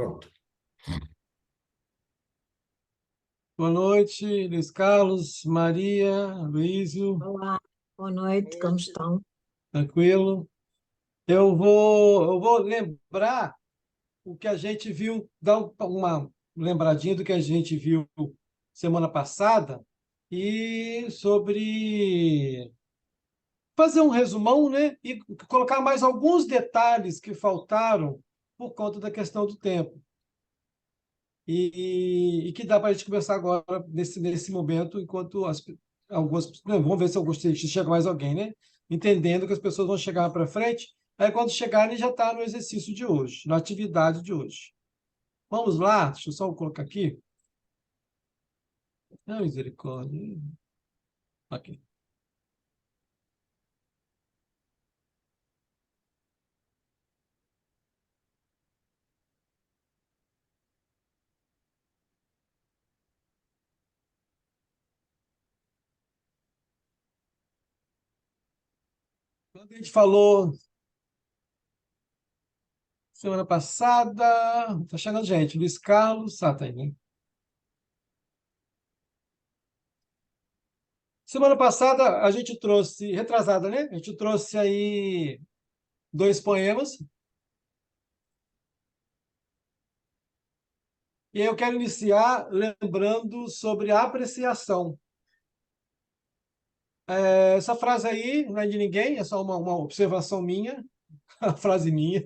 Pronto. Boa noite, Luiz Carlos, Maria, Luísio, Olá, boa noite, como estão? tranquilo? Eu vou lembrar o que a gente viu, dar uma lembradinha do que a gente viu semana passada e sobre fazer um resumão, né? E colocar mais alguns detalhes que faltaram por conta da questão do tempo. E que dá para a gente conversar agora, nesse momento, enquanto algumas. Não, vamos ver se chega mais alguém, né? Entendendo que as pessoas vão chegar para frente, aí quando chegarem já está no exercício de hoje, na atividade de hoje. Vamos lá, deixa eu só colocar aqui. Ah, misericórdia. Aqui. Quando a gente falou semana passada, está chegando gente, Luiz Carlos, tá aí, né? Semana passada a gente trouxe, retrasada, né? A gente trouxe aí dois poemas. E aí eu quero iniciar lembrando sobre a apreciação. Essa frase aí não é de ninguém, é só uma observação minha, a frase minha,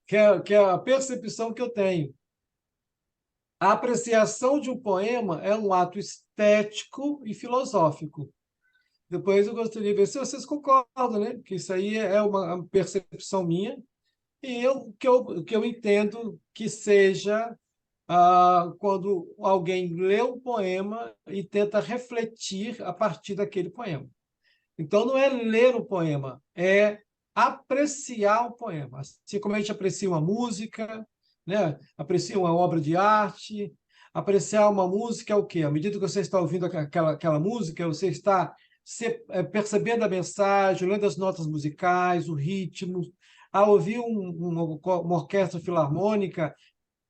que é a percepção que eu tenho. A apreciação de um poema é um ato estético e filosófico. Depois eu gostaria de ver se vocês concordam, né? Que isso aí é uma percepção minha e que eu entendo que seja quando alguém lê um poema e tenta refletir a partir daquele poema. Então, não é ler o poema, é apreciar o poema. Assim como a gente aprecia uma música, né? Aprecia uma obra de arte, apreciar uma música é o quê? À medida que você está ouvindo aquela música, você está percebendo a mensagem, lendo as notas musicais, o ritmo. Ao ouvir uma orquestra filarmônica,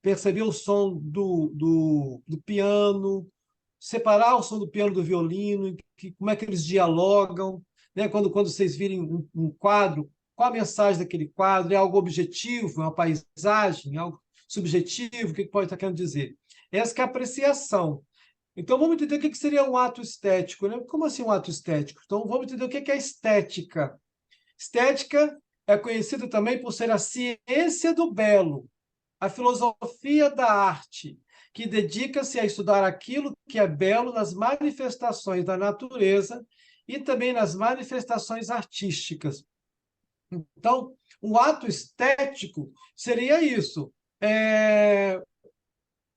perceber o som do piano, separar o som do piano do violino, como é que eles dialogam, né? Quando vocês virem um quadro, qual a mensagem daquele quadro? É algo objetivo, é uma paisagem, é algo subjetivo? O que pode estar querendo dizer? Essa que é a apreciação. Então, vamos entender o que seria um ato estético, né? Como assim um ato estético? Então, vamos entender o que é estética. Estética é conhecido também por ser a ciência do belo, a filosofia da arte, que dedica-se a estudar aquilo que é belo nas manifestações da natureza e também nas manifestações artísticas. Então, um ato estético seria isso.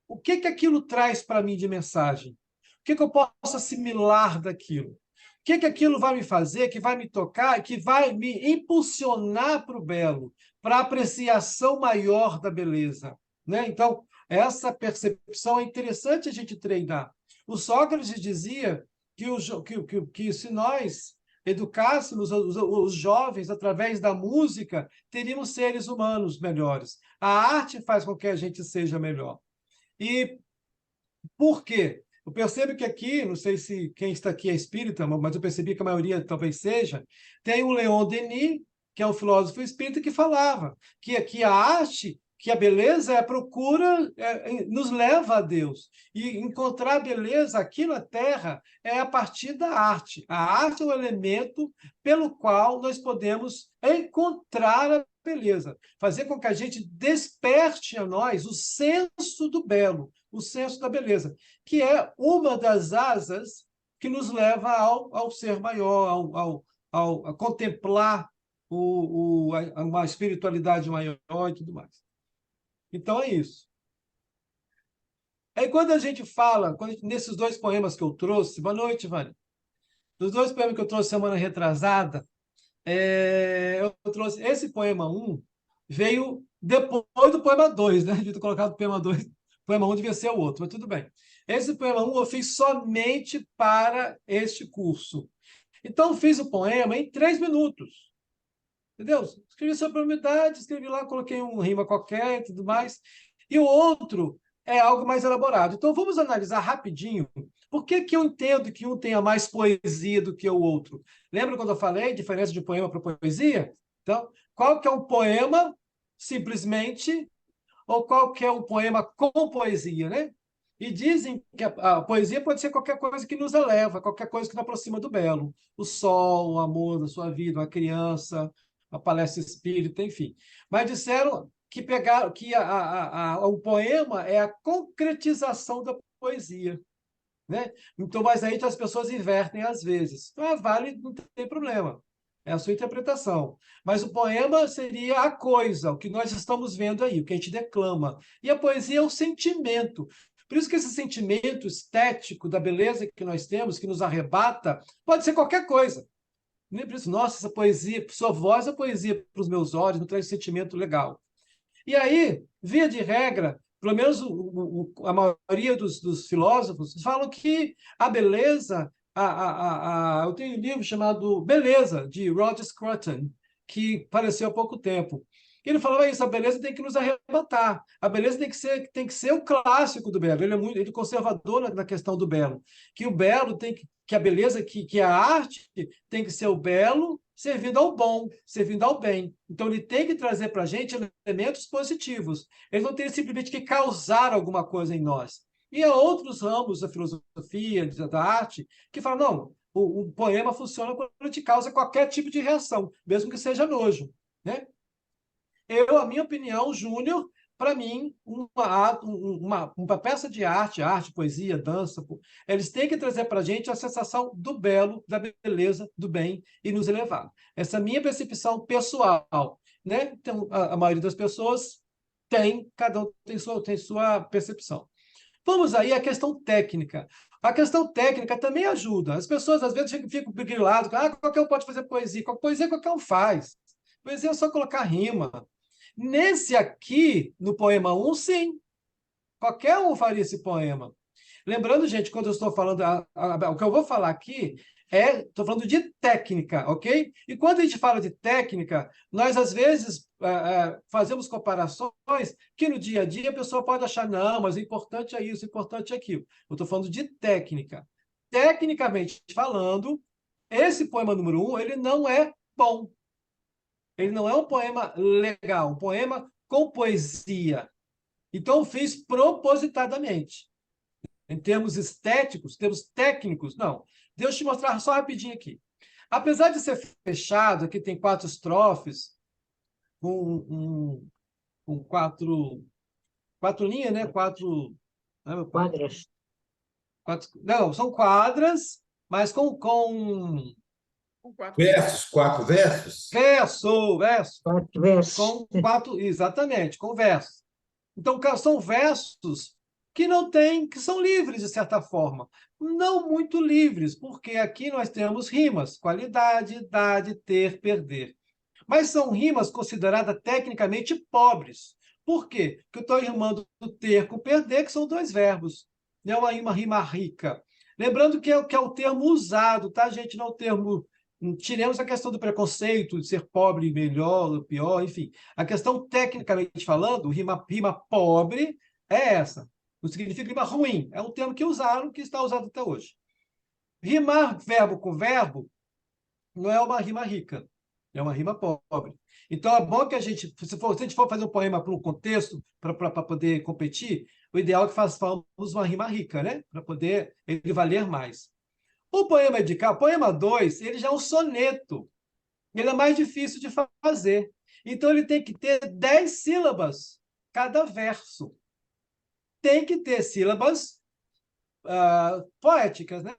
O que aquilo traz para mim de mensagem? O que eu posso assimilar daquilo? O que aquilo vai me fazer, que vai me tocar, que vai me impulsionar para o belo, para a apreciação maior da beleza, né? Então, essa percepção é interessante a gente treinar. O Sócrates dizia que se nós educássemos os jovens através da música, teríamos seres humanos melhores. A arte faz com que a gente seja melhor. E por quê? Eu percebo que aqui, não sei se quem está aqui é espírita, mas eu percebi que a maioria talvez seja, tem o Leon Denis, que é um filósofo espírita, que falava que a arte, que a beleza é a procura, nos leva a Deus. E encontrar beleza aqui na Terra é a partir da arte. A arte é o elemento pelo qual nós podemos encontrar a beleza, fazer com que a gente desperte a nós o senso do belo, o senso da beleza, que é uma das asas que nos leva ao ser maior, a contemplar uma espiritualidade maior e tudo mais. Então é isso. Aí quando a gente fala, nesses dois poemas que eu trouxe, boa noite, Vânia, dos dois poemas que eu trouxe semana retrasada, eu trouxe esse poema um veio depois do poema 2, né? Devia ter colocado o poema 2, o poema um devia ser o outro, mas tudo bem. Esse poema um eu fiz somente para este curso. Então, eu fiz o poema em 3 minutos. Entendeu? Escrevi sobre a umidade, escrevi lá, coloquei um rima qualquer e tudo mais. e o outro é algo mais elaborado. Então, vamos analisar rapidinho por que que eu entendo que um tenha mais poesia do que o outro. Lembra quando eu falei diferença de poema para poesia? Então, qual que é um poema simplesmente ou qual que é um poema com poesia, né? E dizem que a poesia pode ser qualquer coisa que nos eleva, qualquer coisa que nos aproxima do belo. O sol, o amor da sua vida, uma criança, a palestra espírita, enfim. Mas disseram que pegaram que o poema é a concretização da poesia, né? Então, mas aí as pessoas invertem às vezes. Então, vale, não tem problema. É a sua interpretação. Mas o poema seria a coisa, o que nós estamos vendo aí, o que a gente declama. E a poesia é o sentimento. Por isso que esse sentimento estético da beleza que nós temos, que nos arrebata, pode ser qualquer coisa. Nem por isso, nossa, essa poesia, sua voz é poesia para os meus olhos, não traz sentimento legal. E aí, via de regra, pelo menos a maioria dos filósofos falam que a beleza, eu tenho um livro chamado Beleza, de Roger Scruton, que apareceu há pouco tempo. Ele falava isso, a beleza tem que nos arrebatar, a beleza tem que ser o clássico do belo, ele é conservador na questão do belo, que o belo que a beleza, que a arte tem que ser o belo, servindo ao bom, servindo ao bem. Então, ele tem que trazer para a gente elementos positivos. Ele não tem simplesmente que causar alguma coisa em nós. E há outros ramos da filosofia, da arte, que falam, não, o poema funciona quando ele te causa qualquer tipo de reação, mesmo que seja nojo, né? A minha opinião, Júnior, para mim, uma peça de arte, poesia, dança, eles têm que trazer para a gente a sensação do belo, da beleza, do bem e nos elevar. Essa é a minha percepção pessoal, né? Então, a maioria das pessoas cada um tem sua percepção. Vamos aí à questão técnica. A questão técnica também ajuda. As pessoas, às vezes, ficam griladas, qualquer um pode fazer poesia. Poesia qualquer um faz. Poesia é só colocar rima. Nesse aqui, no poema um, sim. Qualquer um faria esse poema. Lembrando, gente, quando eu estou falando, o que eu vou falar aqui estou falando de técnica, ok? E quando a gente fala de técnica, nós às vezes fazemos comparações que no dia a dia a pessoa pode achar, não, mas o importante é isso, o importante é aquilo. Eu estou falando de técnica. Tecnicamente falando, esse poema número um, ele não é bom. Ele não é um poema legal, um poema com poesia. Então, eu fiz propositadamente. Em termos estéticos, termos técnicos, não. Deixa eu te mostrar só rapidinho aqui. Apesar de ser fechado, aqui tem 4 estrofes, com quatro linhas, né? Meu pai? Quadras. Não, são quadras, mas com Com quatro Versos, 4 versos? verso. Quatro versos. Com 4, exatamente, com versos. Então, são versos que são livres, de certa forma. Não muito livres, porque aqui nós temos rimas: qualidade, idade, ter, perder. Mas são rimas consideradas tecnicamente pobres. Por quê? Porque eu estou rimando ter com perder, que são 2 verbos. Não é uma rima rica. Lembrando que é o termo usado, tá, gente? Não é o termo. Tiremos a questão do preconceito, de ser pobre melhor ou pior, enfim. A questão, tecnicamente falando, rima pobre é essa. Não significa rima ruim. É um termo que usaram, que está usado até hoje. Rimar verbo com verbo não é uma rima rica, é uma rima pobre. Então, é bom que a gente, se a gente for fazer um poema para um contexto, para poder competir, o ideal é que façamos uma rima rica, né? Para poder ele valer mais. O poema 2, ele já é um soneto. Ele é mais difícil de fazer. Então, ele tem que ter 10 sílabas cada verso. Tem que ter sílabas poéticas, né?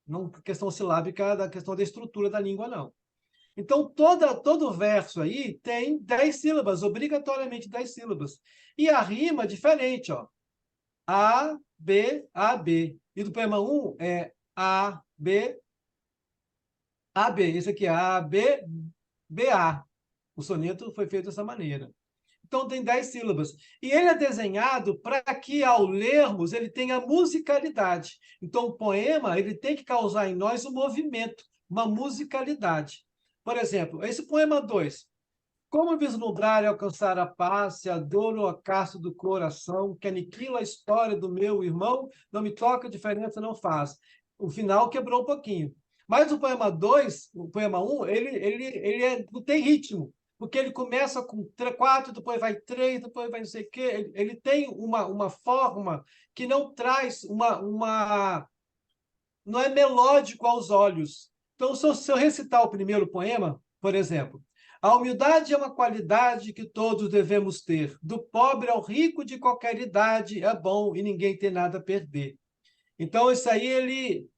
Não questão silábica, da questão da estrutura da língua, não. Então, todo verso aí tem 10 sílabas, obrigatoriamente 10 sílabas. E a rima é diferente, ó. A, B, A, B. E do poema 1 é A, B, A, B. Esse aqui é A, B, B, A. O soneto foi feito dessa maneira. Então, tem 10 sílabas. E ele é desenhado para que, ao lermos, ele tenha musicalidade. Então, o poema ele tem que causar em nós um movimento, uma musicalidade. Por exemplo, esse poema 2. Como vislumbrar e alcançar a paz se a dor o ocaso do coração, que aniquila a história do meu irmão, não me toca, diferença não faz. O final quebrou um pouquinho. Mas o poema 2, o poema 1, não tem ritmo, porque ele começa com 4, depois vai 3, depois vai não sei o quê. Ele tem uma forma que não traz não é melódico aos olhos. Então, se eu recitar o primeiro poema, por exemplo, a humildade é uma qualidade que todos devemos ter. Do pobre ao rico de qualquer idade é bom e ninguém tem nada a perder. Então, isso aí ele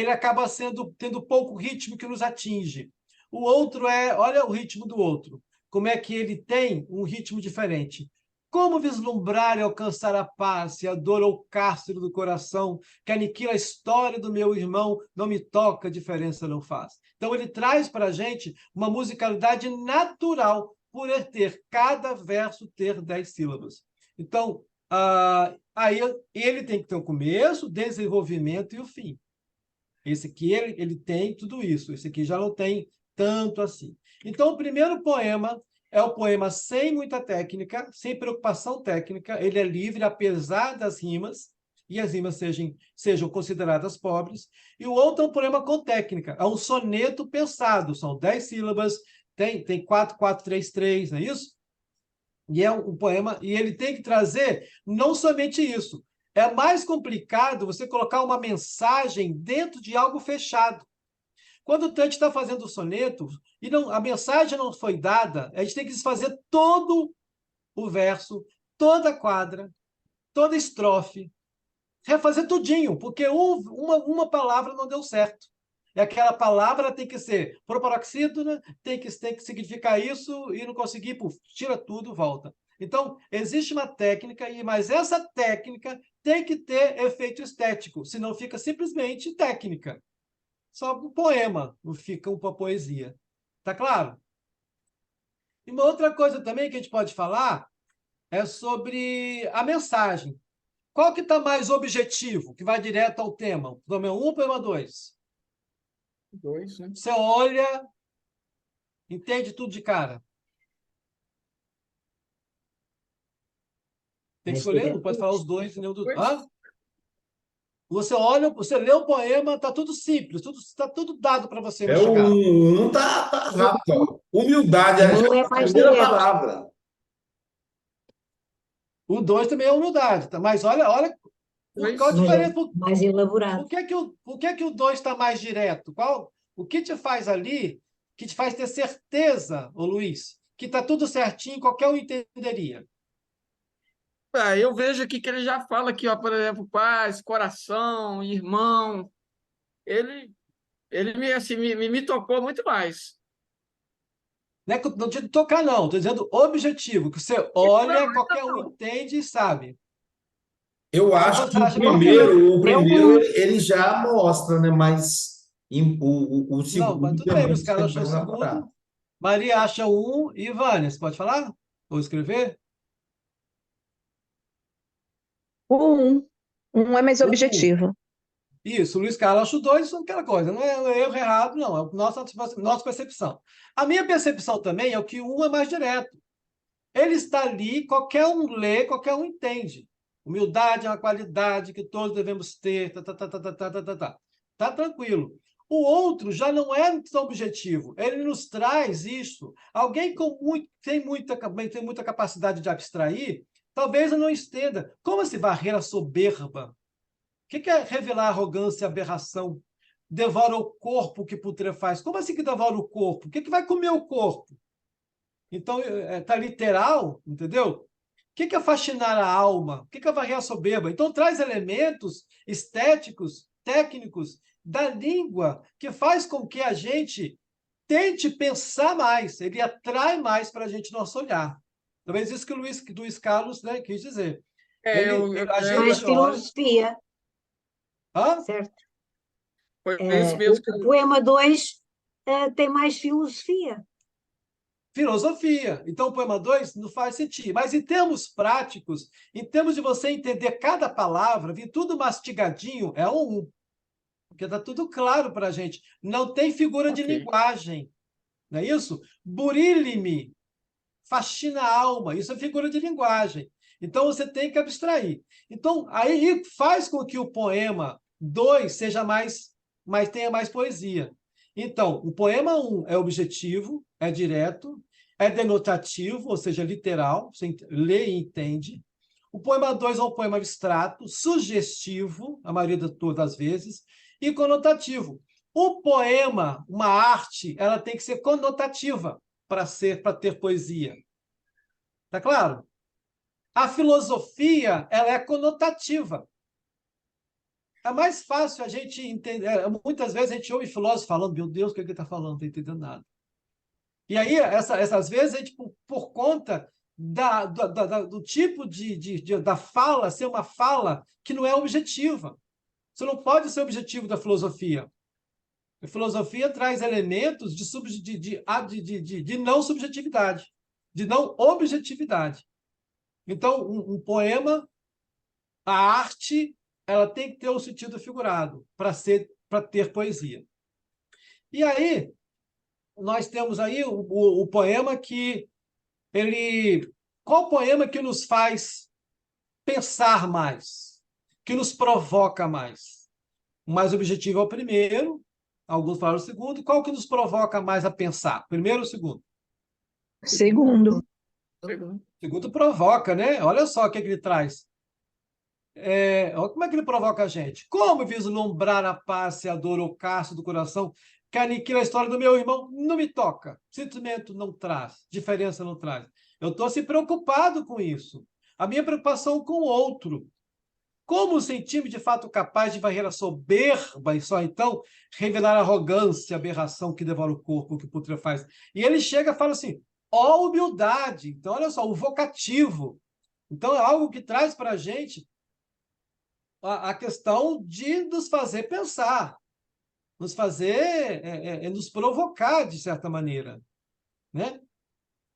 acaba tendo pouco ritmo que nos atinge. O outro olha o ritmo do outro, como é que ele tem um ritmo diferente. Como vislumbrar e alcançar a paz se a dor ou cárcere do coração que aniquila a história do meu irmão não me toca, diferença não faz. Então ele traz para a gente uma musicalidade natural por ele ter cada verso ter 10 sílabas. Então, aí ele tem que ter o começo, desenvolvimento e o fim. Esse aqui ele tem tudo isso. Esse aqui já não tem tanto assim. Então, o primeiro poema é o poema sem muita técnica, sem preocupação técnica. Ele é livre, apesar das rimas, e as rimas sejam consideradas pobres. E o outro é um poema com técnica. É um soneto pensado. São 10 sílabas, tem 4, 4, 3, 3, não é isso? E é um poema, e ele tem que trazer não somente isso. É mais complicado você colocar uma mensagem dentro de algo fechado. Quando o Tante está fazendo o soneto, e a mensagem não foi dada, a gente tem que desfazer todo o verso, toda a quadra, toda a estrofe, refazer tudinho, porque uma palavra não deu certo. E aquela palavra tem que ser proparoxítona, tem que significar isso, e não conseguir, tira tudo, volta. Então, existe uma técnica, mas essa técnica tem que ter efeito estético, senão fica simplesmente técnica. Só um poema, não fica uma poesia. Tá claro? E uma outra coisa também que a gente pode falar é sobre a mensagem. Qual que está mais objetivo, que vai direto ao tema? Poema 1 ou poema 2? 2, né? Você olha, entende tudo de cara. Tem que escolher, não pode falar os dois, nem o do... Hã? Você olha, você lê o poema, está tudo simples, está tudo dado para você É chegar. um tá rápido. Ó. Humildade é Um é a mais primeira direto. palavra. O 2 também é humildade, tá? Mas olha qual a Mas diferença. mais elaborado. Por que o 2 está mais direto? O que te faz ali, que te faz ter certeza, ô Luiz, que está tudo certinho, qualquer um entenderia? Eu vejo aqui que ele já fala aqui, ó, por exemplo, paz, coração, irmão. Ele assim, me tocou muito mais. Não é que eu não de tocar, não. Estou dizendo objetivo, que você olha, qualquer um entende e sabe. Eu acho Você que acha qualquer um. o primeiro ele já mostra, né? Mas o Não, mas segundo tudo bem, também os você caras acham vai o elaborar. segundo. Maria acha um e Vânia, você pode falar? Ou escrever? O um é mais O um. objetivo. Isso, o Luiz Carlos acha o dois, isso é aquela coisa. Não é erro errado, não. É a nossa percepção. A minha percepção também é que o um é mais direto. Ele está ali, qualquer um lê, qualquer um entende. Humildade é uma qualidade que todos devemos ter. Tá tranquilo. O outro já não é tão objetivo. Ele nos traz isso. Alguém tem muita capacidade de abstrair, talvez eu não entenda. Como assim barreira soberba? O que é revelar arrogância e aberração? Devora o corpo que putrefaz. Como assim que devora o corpo? O que vai comer o corpo? Então, está literal, entendeu? O que é fascinar a alma? O que é varrer a soberba? Então, traz elementos estéticos, técnicos da língua que faz com que a gente tente pensar mais, ele atrai mais para a gente nosso olhar. Talvez isso que o Luiz Carlos, né, quis dizer. A Mais gente olha... filosofia, Hã? certo? Foi isso mesmo que O poema 2 tem mais filosofia. Filosofia. Então, o poema 2 não faz sentido. Mas, em termos práticos, em termos de você entender cada palavra, vir tudo mastigadinho, é um. Porque está tudo claro para a gente. Não tem figura de Ok. linguagem. não é isso? Burile-me, fascina a alma. Isso é figura de linguagem. Então, você tem que abstrair. Então, aí faz com que o poema 2 seja tenha mais poesia. Então, o poema 1 é objetivo, é direto, é denotativo, ou seja, literal, você lê e entende. O poema 2 é um poema abstrato, sugestivo, a maioria das vezes, e conotativo. O poema, uma arte, ela tem que ser conotativa para ter poesia. Tá claro? A filosofia, ela é conotativa. É mais fácil a gente entender. Muitas vezes a gente ouve filósofo falando, meu Deus, o que ele está falando? Não estou entendendo nada. E aí, essas vezes, a gente, por conta do tipo da fala, ser uma fala que não é objetiva. Isso não pode ser objetivo da filosofia. A filosofia traz elementos de não subjetividade, de não objetividade. Então, um poema, a arte, ela tem que ter o sentido figurado para ter poesia. E aí, nós temos aí o poema que ele... Qual poema que nos faz pensar mais? Que nos provoca mais? O mais objetivo é o primeiro, alguns falaram o segundo. Qual que nos provoca mais a pensar? Primeiro ou segundo? Segundo. O segundo provoca, né? Olha só o que ele traz. Olha como é que ele provoca a gente. Como vislumbrar a paz e a dor ou caço do coração que aniquila a história do meu irmão? Não me toca. Sentimento não traz. Diferença não traz. Eu estou se preocupado com isso. A minha preocupação com o outro. Como sentir-me de fato capaz de varrer a soberba e só então revelar a arrogância, a aberração que devora o corpo, que putrefaz? E ele chega e fala assim, ó humildade. Então, olha só, o vocativo. Então, é algo que traz para a gente a questão de nos fazer pensar, nos fazer, nos provocar, de certa maneira, né?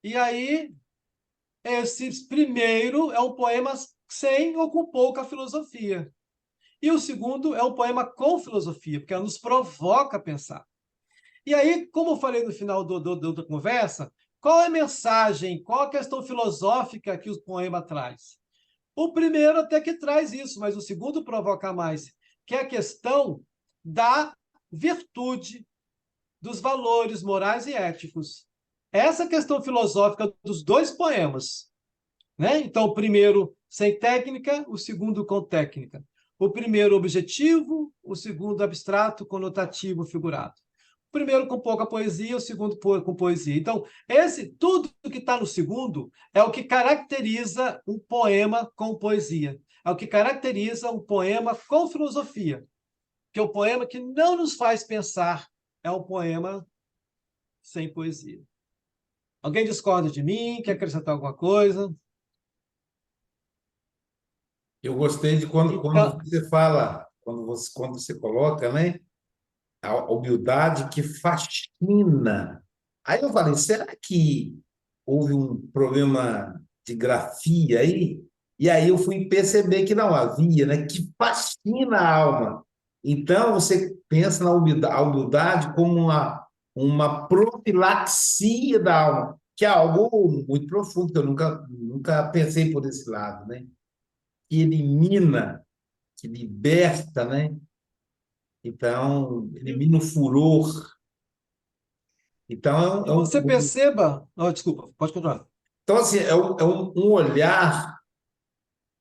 E aí, esse primeiro é um poema sem ou com pouca filosofia. E o segundo é um poema com filosofia, porque ela nos provoca a pensar. E aí, como eu falei no final da conversa, qual é a mensagem, qual a questão filosófica que o poema traz? O primeiro até que traz isso, mas o segundo provoca mais, que é a questão da virtude, dos valores morais e éticos. Essa questão filosófica dos dois poemas, né? Então, o primeiro sem técnica, o segundo com técnica. O primeiro objetivo, o segundo abstrato, conotativo, figurado. O primeiro com pouca poesia, o segundo com poesia. Então, tudo que está no segundo é o que caracteriza um poema com poesia. É o que caracteriza um poema com filosofia. Que é um poema que não nos faz pensar, é um poema sem poesia. Alguém discorda de mim? Quer acrescentar alguma coisa? Eu gostei de quando Então, você fala, quando você coloca, né? A humildade que fascina. Aí eu falei, será que houve um problema de grafia aí? E aí eu fui perceber que não havia, né? Que fascina a alma. Então você pensa na humildade, a humildade como uma profilaxia da alma, que é algo muito profundo, que eu nunca pensei por esse lado, né? Que elimina, que liberta, né? Então, elimina o furor. Então, e você perceba... Oh, desculpa, pode continuar. então assim, é um olhar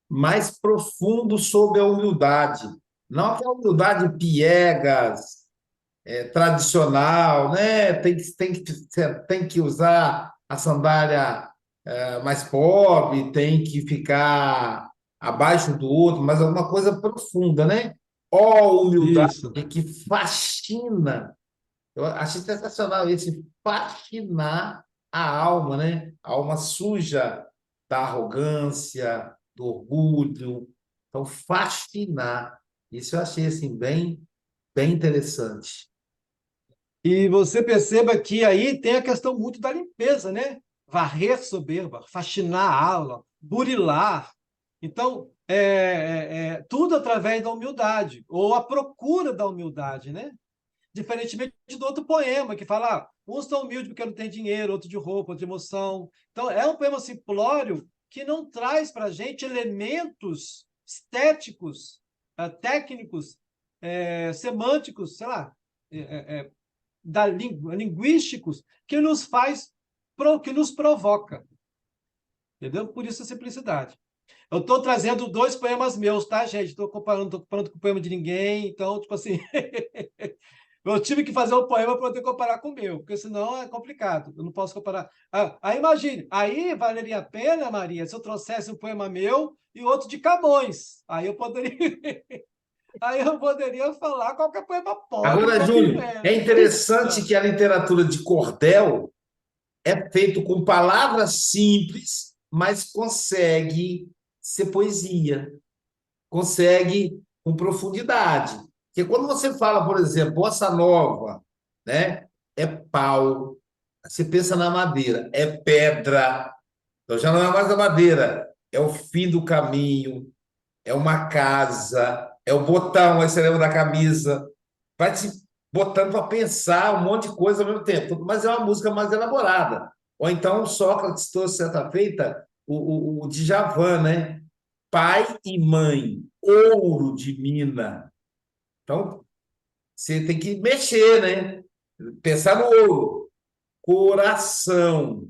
mais profundo sobre a humildade. Não aquela humildade piegas, tradicional, né? Tem que usar a sandália mais pobre, tem que ficar abaixo do outro, mas alguma coisa profunda, né? Ó, humildade Isso. que fascina. Eu achei sensacional esse fascinar a alma, né? A alma suja da arrogância, do orgulho. Então, fascinar. Isso eu achei assim bem interessante. E você perceba que aí tem a questão muito da limpeza, né? Varrer soberba, faxinar a aula, burilar. Então, tudo através da humildade, ou a procura da humildade, né? Diferentemente do outro poema, que fala, uns estão humildes porque não tem dinheiro, outro de roupa, outro de emoção. Então, é um poema simplório que não traz para a gente elementos estéticos, técnicos, semânticos, sei lá, linguísticos, que nos faz, que nos provoca. Entendeu? Por isso a simplicidade. Eu estou trazendo 2 poemas meus, tá, gente? Estou comparando com o poema de ninguém, então, tipo assim, eu tive que fazer um poema para poder comparar com o meu, porque senão é complicado, eu não posso comparar. Aí imagine, aí valeria a pena, Maria, se eu trouxesse um poema meu e outro de Camões. Aí eu poderia, aí eu poderia falar qualquer poema pobre, Agora, qual que não Júlio, é, é né? interessante que a literatura de cordel é feito com palavras simples, mas consegue ser poesia, consegue com profundidade. Porque quando você fala, por exemplo, bossa nova, né? É pau. Você pensa na madeira, é pedra. Então já não é mais a madeira, é o fim do caminho, é uma casa, é o botão, aí você lembra da camisa. Vai te botando para pensar um monte de coisa ao mesmo tempo, mas é uma música mais elaborada. Ou então Sócrates trouxe certa feita o Djavan, né? Pai e mãe, ouro de mina. Então, você tem que mexer, né? Pensar no ouro. Coração,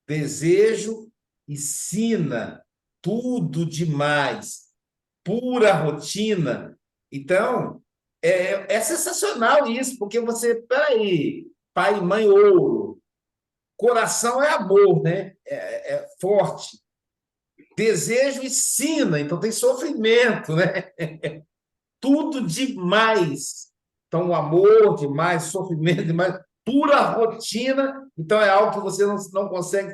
desejo e sina, tudo demais, pura rotina. Então, é sensacional isso, porque você, peraí, pai e mãe ouro, coração é amor, né? É forte. Desejo e sina, então tem sofrimento, né? Tudo demais. Então, o amor demais, sofrimento demais, pura rotina. Então, é algo que você não consegue.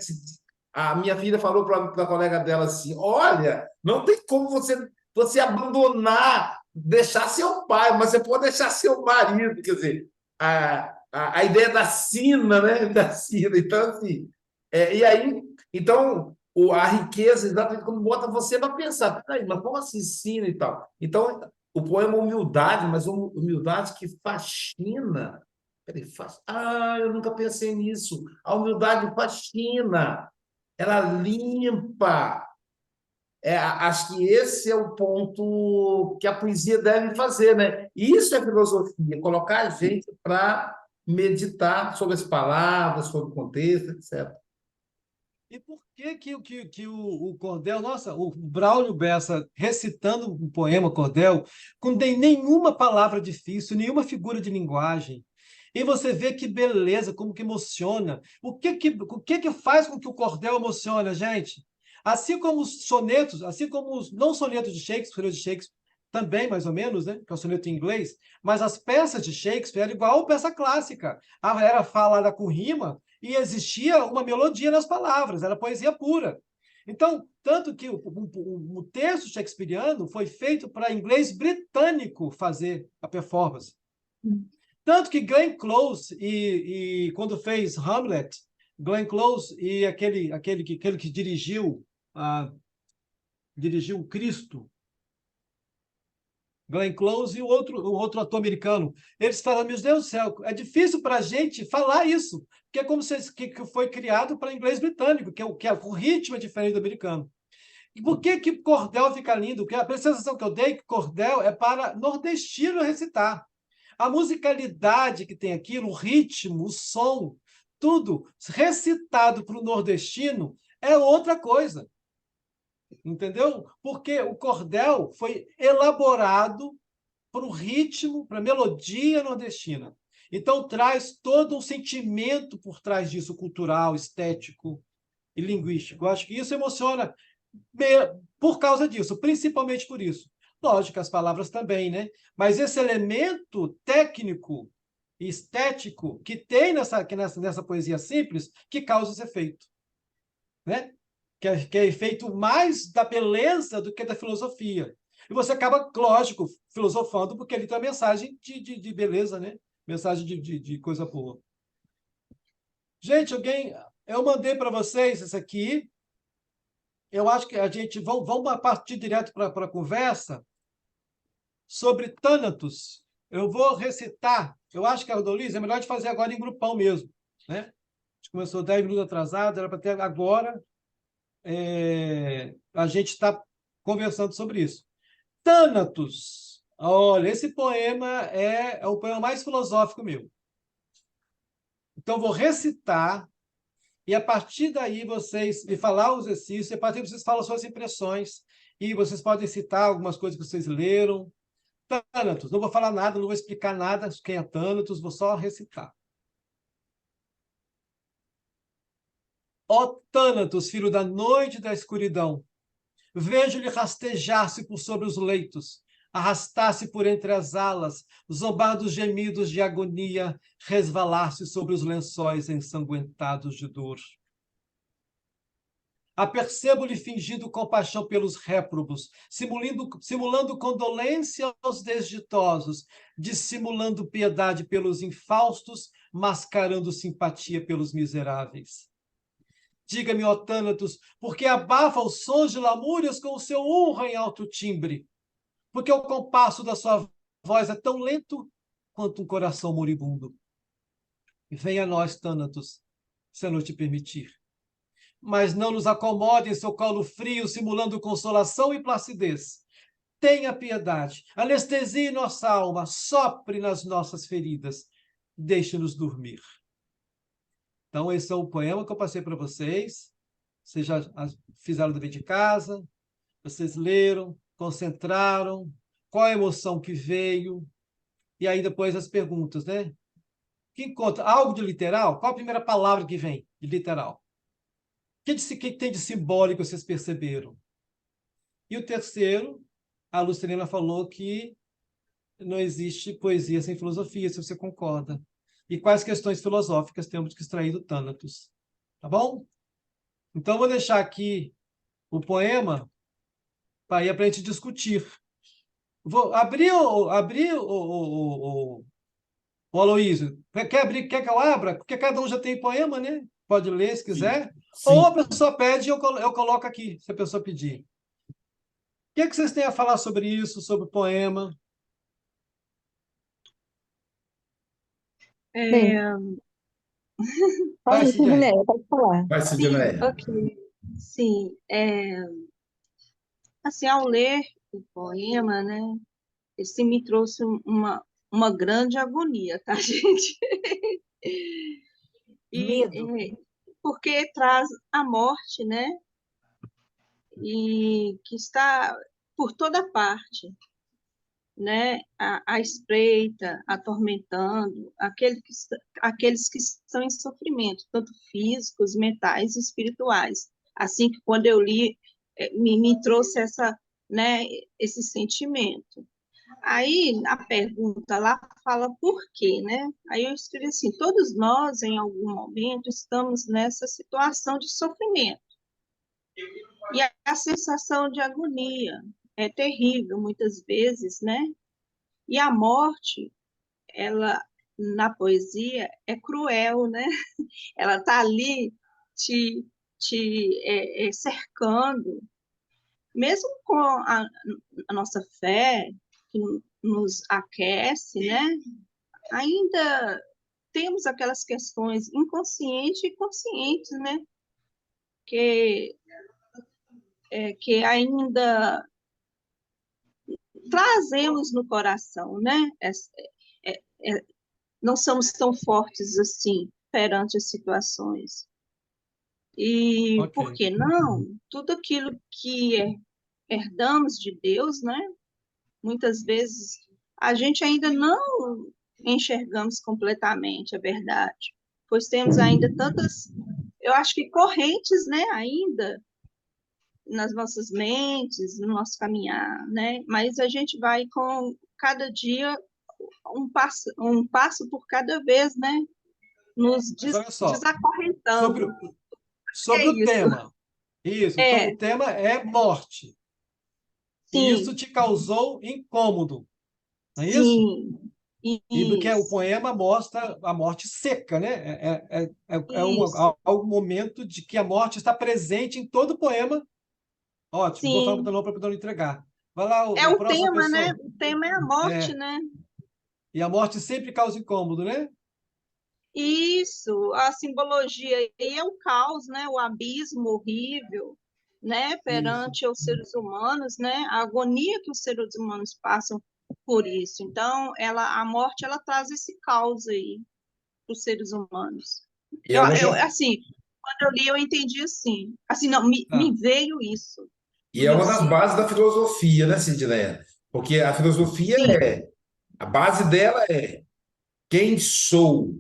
A minha filha falou para a colega dela assim: olha, não tem como você abandonar, deixar seu pai, mas você pode deixar seu marido. Quer dizer, a ideia da sina, né? Da sina. Então, assim, e aí, então, a riqueza, exatamente como bota você para pensar, peraí, mas como assim sina e tal? Então, o poema Humildade, mas humildade que fascina. Peraí, eu nunca pensei nisso. A humildade fascina, ela limpa. Acho que esse é o ponto que a poesia deve fazer, né? Isso é filosofia, colocar a gente para meditar sobre as palavras, sobre o contexto, etc. E por que o cordel, nossa, o Braulio Bessa recitando um poema cordel, com nenhuma palavra difícil, nenhuma figura de linguagem. E você vê que beleza, como que emociona. O que faz com que o cordel emociona, gente? Assim como os sonetos, assim como os não sonetos de Shakespeare também, mais ou menos, né? Que é o soneto em inglês, mas as peças de Shakespeare eram igual a peça clássica. Era falada com rima, e existia uma melodia nas palavras, era poesia pura. Então, tanto que o texto shakespeariano foi feito para inglês britânico fazer a performance. Tanto que Glenn Close, quando fez Hamlet, Glenn Close e aquele que dirigiu o Cristo, Glenn Close e o outro ator americano. Eles falam, meu Deus do céu, é difícil para a gente falar isso, porque é como se que foi criado para inglês britânico, o ritmo é diferente do americano. E por que cordel fica lindo? Porque a sensação que eu dei é que cordel é para nordestino recitar. A musicalidade que tem aquilo, o ritmo, o som, tudo recitado para o nordestino é outra coisa. Entendeu? Porque o cordel foi elaborado para o ritmo, para a melodia nordestina. Então, traz todo um sentimento por trás disso, cultural, estético e linguístico. Eu acho que isso emociona por causa disso, principalmente por isso. Lógico, as palavras também, né? Mas esse elemento técnico e estético que tem nessa poesia simples que causa esse efeito, né? Que é efeito mais da beleza do que da filosofia. E você acaba, lógico, filosofando, porque ele tem a mensagem de beleza, né? Mensagem de coisa boa. Gente, eu mandei para vocês isso aqui. Eu acho que a gente vamos partir direto para a conversa sobre Thanatos. Eu vou recitar. Eu acho que a Rodolise é melhor de fazer agora em grupão mesmo, né? A gente começou 10 minutos atrasado, era para ter agora. A gente está conversando sobre isso. Thanatos. Olha, esse poema é o poema mais filosófico meu. Então, vou recitar, e a partir daí vocês me falar o exercício, e a partir daí vocês falam suas impressões, e vocês podem citar algumas coisas que vocês leram. Thanatos, não vou falar nada, não vou explicar nada quem é Thanatos, vou só recitar. Ó Thanatos, filho da noite e da escuridão, vejo-lhe rastejar-se por sobre os leitos, arrastar-se por entre as alas, zombar dos gemidos de agonia, resvalar-se sobre os lençóis ensanguentados de dor. Apercebo-lhe fingindo compaixão pelos réprobos, simulando condolência aos desditosos, dissimulando piedade pelos infaustos, mascarando simpatia pelos miseráveis. Diga-me, ó Thanatos, por que abafa os sons de lamúrias com o seu urra em alto timbre? Porque o compasso da sua voz é tão lento quanto um coração moribundo. Venha a nós, Thanatos, se a noite permitir. Mas não nos acomode em seu colo frio, simulando consolação e placidez. Tenha piedade, anestesie nossa alma, sopre nas nossas feridas, deixe-nos dormir. Então, esse é o poema que eu passei para vocês. Vocês já fizeram o dever de casa, vocês leram, concentraram, qual a emoção que veio, e aí depois as perguntas, né? Que encontra algo de literal? Qual a primeira palavra que vem de literal? O que tem de simbólico vocês perceberam? E o terceiro, a Lucilena falou que não existe poesia sem filosofia, se você concorda. E quais questões filosóficas temos que extrair do Thanatos? Tá bom? Então, vou deixar aqui o poema para a gente discutir. Vou abrir o Aloysio. Quer abrir? Quer que eu abra? Porque cada um já tem poema, né? Pode ler se quiser. Sim. Ou a pessoa pede e eu coloco aqui, se a pessoa pedir. O que vocês têm a falar sobre isso, sobre o poema? Bem, Vai, pode, Sidney. Sidneia, pode falar. Vai, Sim, Sidneia. ok. Sim, assim, ao ler o poema, né, esse me trouxe uma grande agonia, tá, gente? Medo. Porque traz a morte, né, e que está por toda parte, né, a espreita, atormentando aqueles que estão em sofrimento, tanto físicos, mentais e espirituais. Assim que quando eu li, me trouxe né, esse sentimento. Aí a pergunta lá fala por quê, né? Aí eu escrevi assim: todos nós, em algum momento, estamos nessa situação de sofrimento. E a sensação de agonia é terrível, muitas vezes, né? E a morte, ela, na poesia, é cruel, né? Ela está ali te cercando, mesmo com a nossa fé, que nos aquece, né? Ainda temos aquelas questões inconscientes e conscientes, né? Que ainda trazemos no coração, né? Não somos tão fortes assim perante as situações. E Ok. por que não? Tudo aquilo que herdamos de Deus, né? Muitas vezes a gente ainda não enxergamos completamente a verdade, pois temos ainda tantas, eu acho que correntes, né? Ainda nas nossas mentes, no nosso caminhar, né? Mas a gente vai com cada dia um passo por cada vez, né? Nos Mas olha só, desacorrentando. sobre o isso. tema. Isso, então o tema é morte. E isso Sim, te causou incômodo, não é isso? sim, E porque o isso, poema mostra a morte seca, né? isso, Um momento de que a morte está presente em todo o poema. Ótimo, não vou falar sim. muito não para não entregar. Vai lá, É a o próxima tema, né? pessoa. O tema é a morte, É, né? E a morte sempre causa incômodo, né? Isso, a simbologia aí é o caos, né? O abismo horrível, né? Isso. Perante os seres humanos, né? A agonia que os seres humanos passam por isso. Então, a morte, ela traz esse caos aí para os seres humanos. E é uma das, Assim, quando eu li, eu entendi assim, não, Tá. me veio isso, e é me uma das veio. bases da filosofia, né, Sidneia? Porque a filosofia Sim, a base dela é quem sou,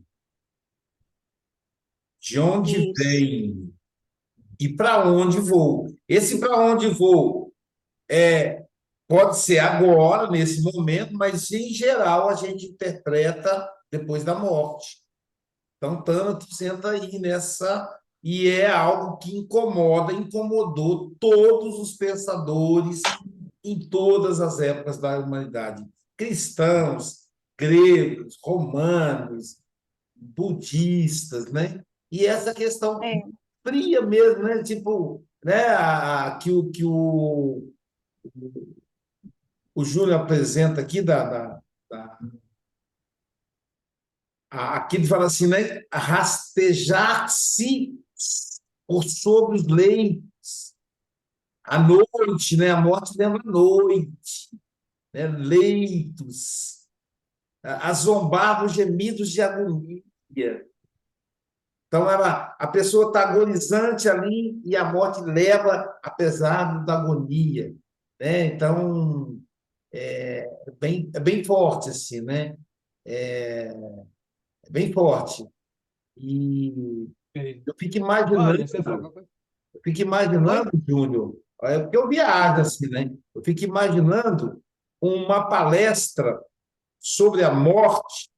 de onde isso, venho e para onde vou. Esse para onde vou pode ser agora, nesse momento, mas em geral a gente interpreta depois da morte. Então, tanto senta aí nessa, e é algo que incomodou todos os pensadores em todas as épocas da humanidade. Cristãos, gregos, romanos, budistas, né? E essa questão é, fria mesmo, né? Tipo, né? O Júlio apresenta aqui da aqui ele fala assim, né? Rastejar-se por sobre os leitos. À noite, né? A morte lembra a noite, né? Leitos. A zombar dos gemidos de agonia. Então, a pessoa está agonizante ali e a morte leva, apesar da agonia. Né? Então, é bem forte, assim, né? É bem forte. E Ok. eu fico Vânia, imaginando, você falou alguma coisa? Júnior, Oi? porque eu viajo assim, né? Eu fico imaginando uma palestra sobre a morte,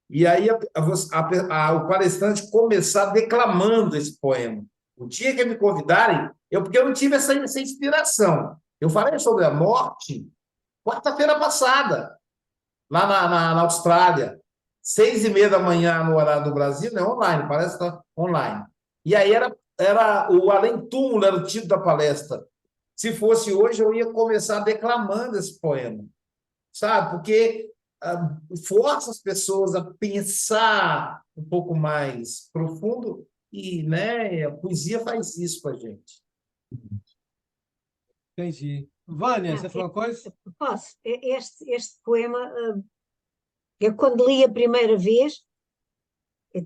e aí o palestrante começar declamando esse poema. O dia que me convidarem, porque eu não tive essa inspiração. Eu falei sobre a morte quarta-feira passada, lá na Austrália, 6:30 da manhã no horário do Brasil, né? Online, palestra online. E aí era o Além Túmulo, era o título da palestra. Se fosse hoje, eu ia começar declamando esse poema, sabe? Porque força as pessoas a pensar um pouco mais profundo e, né, a poesia faz isso com a gente. Entendi. Vânia, Não, você falou uma coisa? posso. Este poema, eu quando li a primeira vez,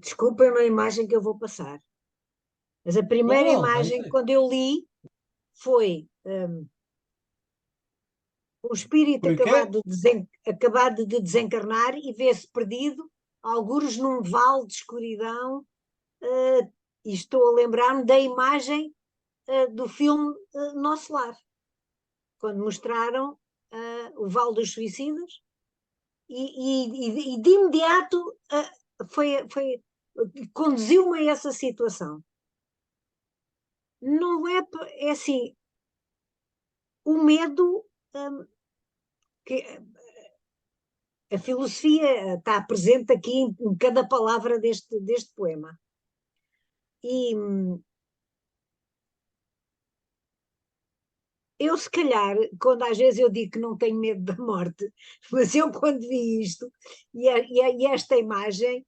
desculpem a imagem que eu vou passar, mas a Não, primeira não, é isso imagem, aí. quando eu li, foi o espírito Foi o quê? acabado de desencarnar e vê-se perdido, algures num vale de escuridão, e estou a lembrar-me da imagem do filme Nosso Lar, quando mostraram o Vale dos Suicidas, e de imediato conduziu-me a essa situação. Não é, é assim, o medo, que a filosofia está presente aqui em cada palavra deste poema. E eu, se calhar, quando às vezes eu digo que não tenho medo da morte, mas eu quando vi isto e esta imagem,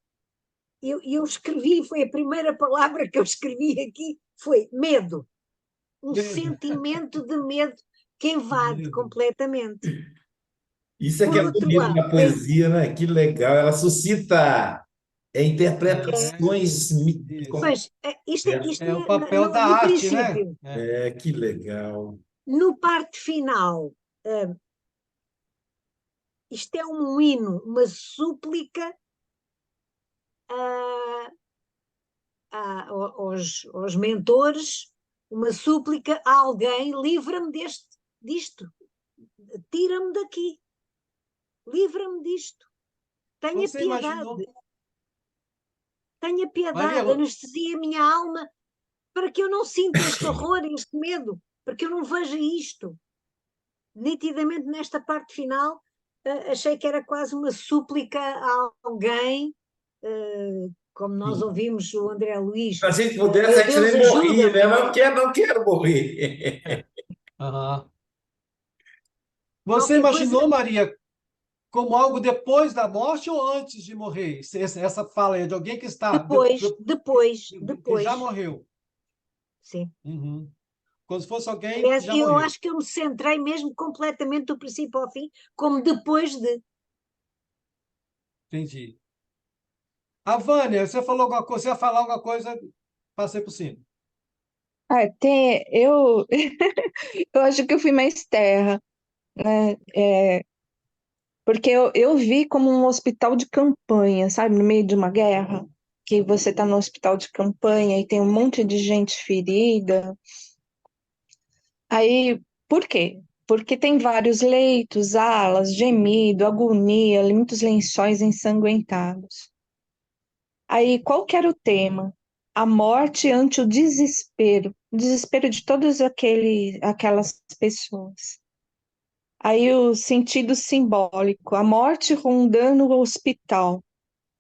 eu escrevi, foi a primeira palavra que eu escrevi aqui, foi medo. Um Medo. sentimento de medo que invade Medo. completamente. Isso é que Por é outro bonito lado, na poesia, né? Que legal. Ela suscita É, interpretações. isso. pois, isto É o é papel da no arte, né? princípio. É. Que legal. No parte final, isto é um hino, uma súplica ah, aos mentores, uma súplica a alguém, livra-me disto, tira-me daqui, livra-me disto, tenha Você imaginou, piedade, tenha Maria, piedade, anestesia a minha alma para que eu não sinta este horror, este medo, para que eu não veja isto. Nitidamente nesta parte final, achei que era quase uma súplica a alguém, como nós ouvimos o André Luiz, Se a gente pudesse, meu a gente Deus, nem morria, ajuda-me. né? Não quero morrer. aham. Você Qualquer coisa. imaginou, Maria, como algo depois da morte ou antes de morrer? Essa fala aí é de alguém que está que já Depois. morreu. Sim. Uhum. Como se fosse alguém que Aliás, já eu morreu. acho que eu me centrei mesmo completamente do princípio ao fim, como depois de. Entendi. A Vânia, você falou alguma coisa, você ia falar alguma coisa, passei por cima. Ah, eu, eu acho que eu fui mais terra, né? Porque eu vi como um hospital de campanha, sabe? No meio de uma guerra, que você está no hospital de campanha e tem um monte de gente ferida. Aí, por quê? Porque tem vários leitos, alas, gemido, agonia, muitos lençóis ensanguentados. Aí, qual que era o tema? A morte ante o desespero de todas aquelas pessoas. Aí o sentido simbólico, a morte rondando o hospital,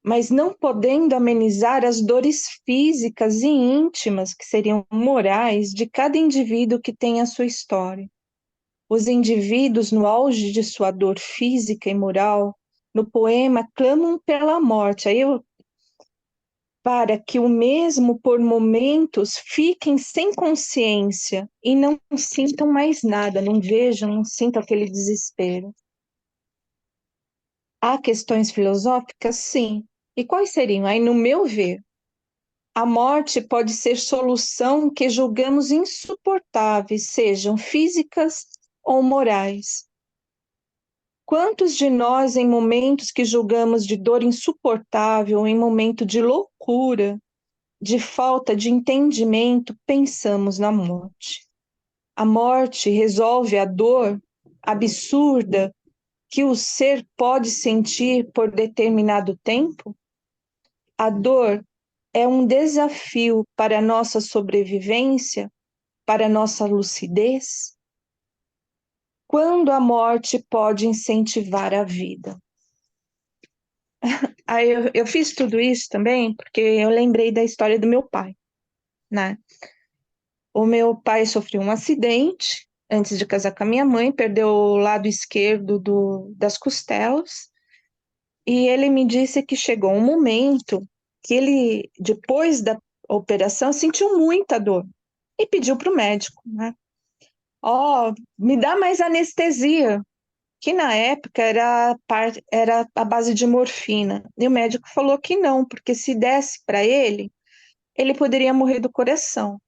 mas não podendo amenizar as dores físicas e íntimas, que seriam morais, de cada indivíduo que tem a sua história. Os indivíduos, no auge de sua dor física e moral, no poema, clamam pela morte. Para que o mesmo por momentos fiquem sem consciência e não sintam mais nada, não vejam, não sintam aquele desespero. Há questões filosóficas? Sim. E quais seriam? Aí, no meu ver, a morte pode ser solução que julgamos insuportáveis, sejam físicas ou morais. Quantos de nós, em momentos que julgamos de dor insuportável, em momento de loucura, de falta de entendimento, pensamos na morte? A morte resolve a dor absurda que o ser pode sentir por determinado tempo? A dor é um desafio para a nossa sobrevivência, para a nossa lucidez? Quando a morte pode incentivar a vida? Aí eu fiz tudo isso também porque eu lembrei da história do meu pai, né? O meu pai sofreu um acidente antes de casar com a minha mãe, perdeu o lado esquerdo das costelas, e ele me disse que chegou um momento que ele, depois da operação, sentiu muita dor e pediu para o médico, né? Ó, me dá mais anestesia, que na época era a base de morfina. E o médico falou que não, porque se desse para ele, ele poderia morrer do coração.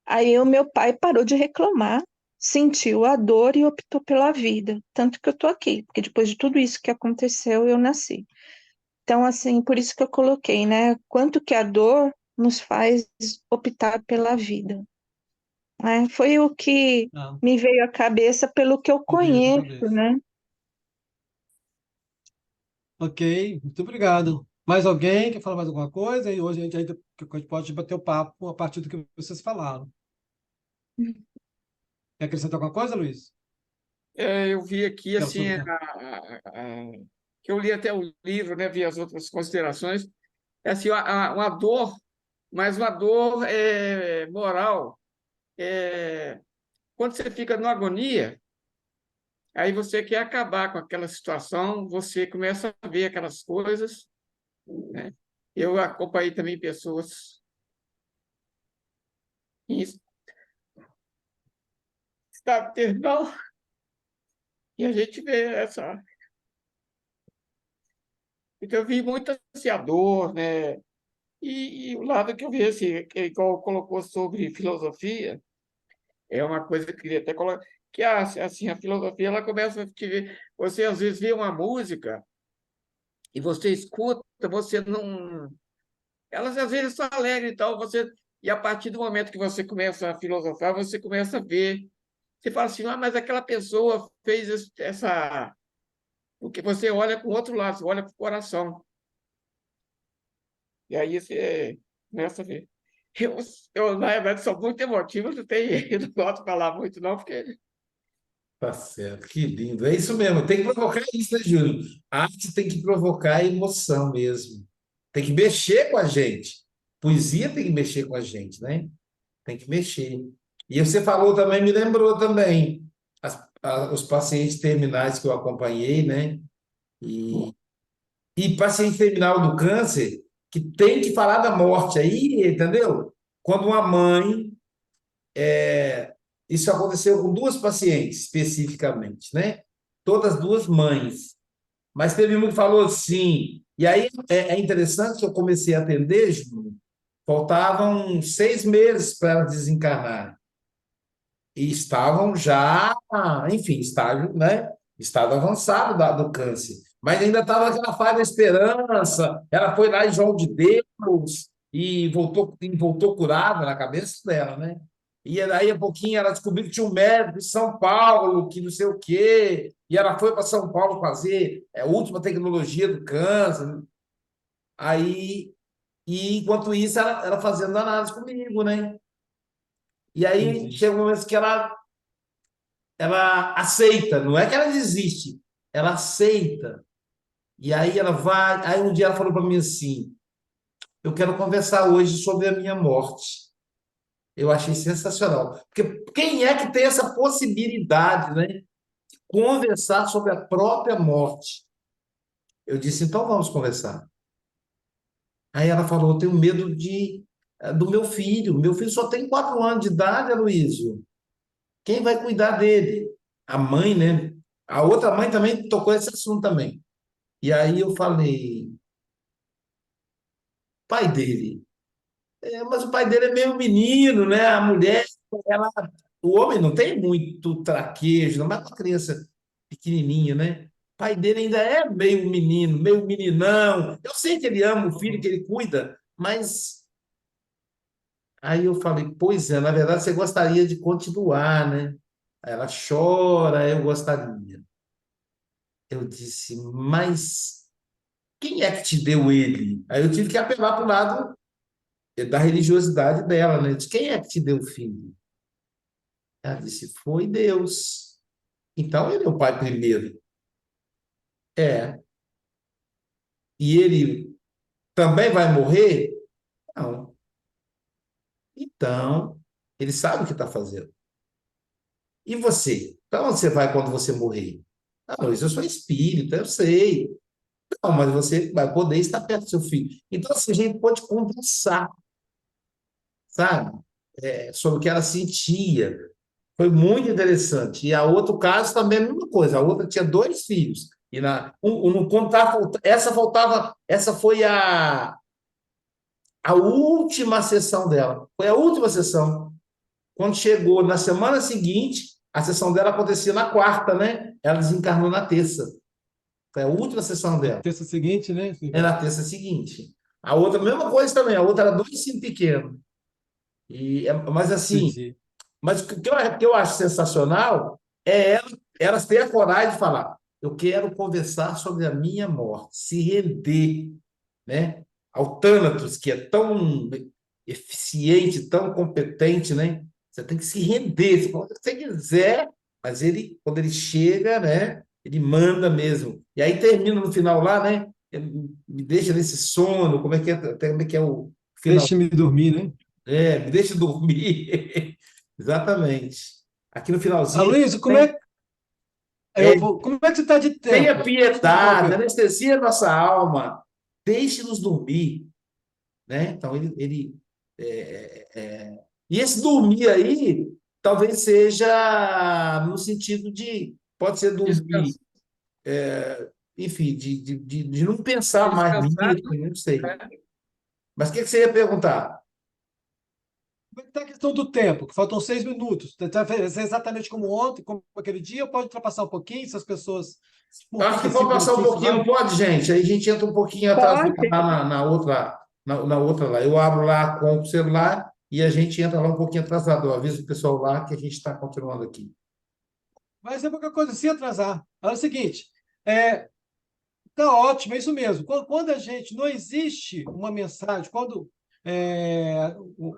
Aí o meu pai parou de reclamar, sentiu a dor e optou pela vida. Tanto que eu tô aqui, porque depois de tudo isso que aconteceu, eu nasci. Então, assim, por isso que eu coloquei, né? Quanto que a dor nos faz optar pela vida, né? Foi o que Ah, me veio à cabeça pelo que eu me veio na conheço, cabeça. né? Ok, muito obrigado. Mais alguém quer falar mais alguma coisa? E hoje a gente ainda pode bater o papo a partir do que vocês falaram. Quer acrescentar alguma coisa, Luiz? Eu vi aqui, Quero assim, sobre... que eu li até o livro, né, vi as outras considerações, é assim, uma dor, mas uma dor moral. Quando você fica numa agonia, aí você quer acabar com aquela situação, você começa a ver aquelas coisas, né? Eu acompanhei também pessoas em estado terminal, e a gente vê essa. Então, eu vi muito assim, a dor, né? E o lado que eu vi, assim, que igual colocou sobre filosofia, é uma coisa que eu queria até colocar, que assim, a filosofia ela começa a te ver. Você às vezes vê uma música e você escuta, você não. Elas às vezes são alegres e tal, e a partir do momento que você começa a filosofar, você começa a ver. Você fala assim, ah, mas aquela pessoa fez essa. Porque você olha com o outro lado, você olha para o coração. E aí você começa a ver. Eu, na verdade, sou muito emotivo, não tenho, eu não gosto de falar muito, não, porque. Tá certo, que lindo. É isso mesmo, tem que provocar isso, né, Júlio? A arte tem que provocar emoção mesmo. Tem que mexer com a gente. Poesia tem que mexer com a gente, né? Tem que mexer. E você falou também, me lembrou também, os pacientes terminais que eu acompanhei, né? E, e paciente terminal do câncer, que tem que falar da morte aí, entendeu? Quando uma mãe. Isso aconteceu com duas pacientes, especificamente, né? Todas duas mães. Mas teve uma que falou assim. E aí é interessante que eu comecei a atender, Júnior, faltavam 6 meses para ela desencarnar. E estavam já, enfim, estágio, né? Estado avançado do câncer. Mas ainda estava aquela fase da esperança. Ela foi lá em João de Deus e voltou curada na cabeça dela, né? E daí a pouquinho ela descobriu que tinha um médico em São Paulo, que não sei o quê, e ela foi para São Paulo fazer a última tecnologia do câncer. Aí, e enquanto isso, ela fazendo análise comigo, né? E aí Entendi. chega um momento que ela aceita, não é que ela desiste, ela aceita. E aí ela vai. Aí um dia ela falou para mim assim: eu quero conversar hoje sobre a minha morte. Eu achei sensacional. Porque quem é que tem essa possibilidade, né? De conversar sobre a própria morte? Eu disse: então vamos conversar. Aí ela falou: eu tenho medo do meu filho. Meu filho só tem 4 anos de idade, Aloysio. Quem vai cuidar dele? A mãe, né? A outra mãe também tocou esse assunto também. E aí eu falei, pai dele. Mas o pai dele é meio menino, né? A mulher, ela, o homem não tem muito traquejo, não, mas uma criança pequenininha, né? O pai dele ainda é meio menino, meio meninão. Eu sei que ele ama o filho, que ele cuida, mas aí eu falei, pois é, na verdade você gostaria de continuar, né? Aí ela chora, eu gostaria. Eu disse, mas quem é que te deu ele? Aí eu tive que apelar para o lado da religiosidade dela, né? De quem é que te deu o filho? Ela disse, foi Deus. Então ele é o pai primeiro. É. E ele também vai morrer? Não. Então, ele sabe o que está fazendo. E você? Para onde você vai quando você morrer? Ah, Luiz, eu sou espírita, eu sei. Não, mas você vai poder estar perto do seu filho. Então, assim, a gente pode conversar, sabe? Sobre o que ela sentia. Foi muito interessante. E a outro caso também é a mesma coisa. A outra tinha 2 filhos. E quando essa foi a última sessão dela. Foi a última sessão. Quando chegou na semana seguinte, a sessão dela acontecia na quarta, né? Ela desencarnou na terça. Foi a última sessão Na dela. terça seguinte, né? É na terça seguinte. A outra, mesma coisa também. A outra era 2 filhos pequenos. Mas assim, Entendi. mas o que eu acho sensacional é elas terem a coragem de falar: eu quero conversar sobre a minha morte, se render, né? Ao Thanatos, que é tão eficiente, tão competente, né? Você tem que se render, você pode, se você quiser, mas ele, quando ele chega, né? Ele manda mesmo. E aí termina no final lá, né? Ele me deixa nesse sono, como é que é o final? Deixe-me dormir, né? Me deixa dormir. Exatamente. Aqui no finalzinho, Aloysio, né? como é que você está de Tenha tempo? Desculpa piedade, interromper. anestesia a nossa alma, deixe-nos dormir, né? Então, e esse dormir aí, talvez seja no sentido de, pode ser dormir, Descansar, enfim, de não pensar mais descansar, nisso, não sei. né? Mas o que você ia perguntar? Como é que está a questão do tempo? Que faltam 6 minutos. Vai ser exatamente como ontem, como aquele dia, ou pode ultrapassar um pouquinho, se as pessoas. Por Acho que que pode cinco passar um minutinhos pouquinho, lá? não pode, gente? Aí a gente entra um pouquinho atrasado Pode. lá na outra lá. Eu abro lá com o celular e a gente entra lá um pouquinho atrasado. Eu aviso o pessoal lá que a gente está continuando aqui. Vai ser qualquer coisa, se atrasar. É o seguinte, é, tá ótimo, é isso mesmo. Quando a gente não existe uma mensagem, quando